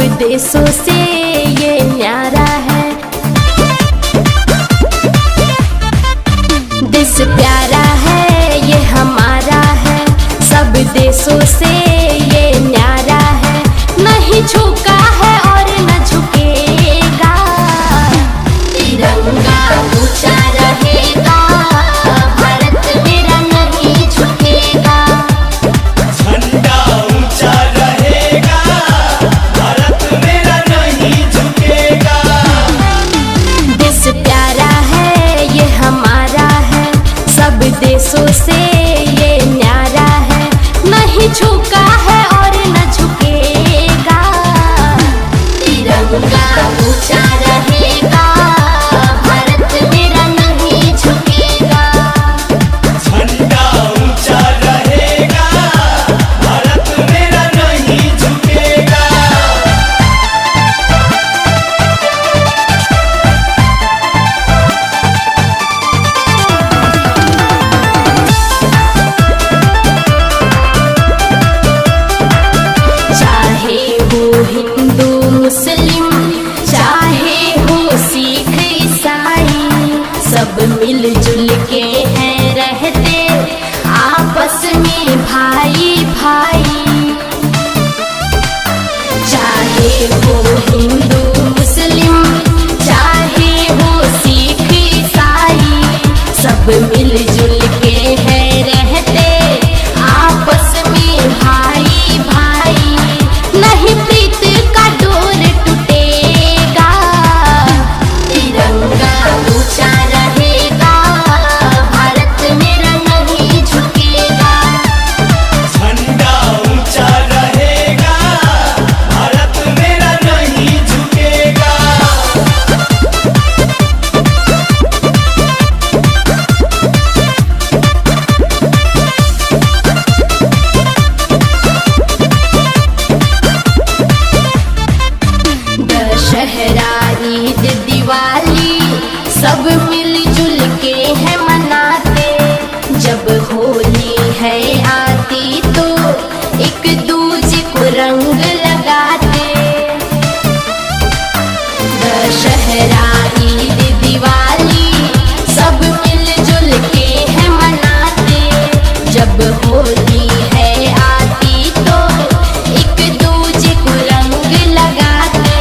देशों से ये न्यारा है। देश प्यारा है ये हमारा है, सब देशों से ये न्यारा है। नहीं झुका है और न झुकेगा, तिरंगा ऊंचा रहेगा, भारत मेरा नहीं झुकेगा। झंडा ऊंचा रहेगा, भारत मेरा नहीं झुकेगा। देश प्यारा है ये हमारा है, सब देशों से ये न्यारा है। नहीं झुका है और न झुकेगा, तिरंगा ऊंचा रहेगा, भारत मेरा नहीं झुकेगा। झंडा ऊंचा रहेगा, भारत मेरा नहीं झुकेगा। चाहे हो हिंदू मुस्लिम, चाहे हो सिख ईसाई, सब मिलजुल के हैं रहते आपस में भाई भाई। चाहे हो हिंदू मुस्लिम, चाहे हो सिख ईसाई, सब मिलजुल के हैं रहते आपस में भाई भाई। नहीं प्रीत का डोर टूटेगा, तिरंगा ऊंचा रहेगा, भारत मेरा नहीं झुकेगा। झंडा ऊंचा रहेगा, भारत मेरा नहीं झुकेगा। दशहरा ईद दिवाली सब मिलजुल के हैं मनाते। जब होली है आती तो एक दूजे को रंग लगाते। दशहरा ईद दिवाली सब मिलजुल के हैं मनाते। जब होली है आती तो एक दूजे को रंग लगाते।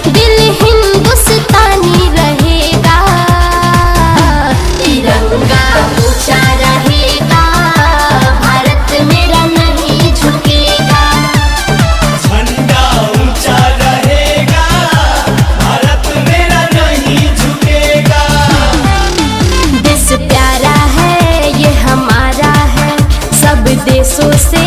दिल हिंदुस्तानी रहेगा, तिरंगा ऊंचा रहेगा, भारत मेरा नहीं झुकेगा। झंडा ऊंचा रहेगा, भारत मेरा नहीं झुकेगा। देश प्यारा है ये हमारा है, सब देशों से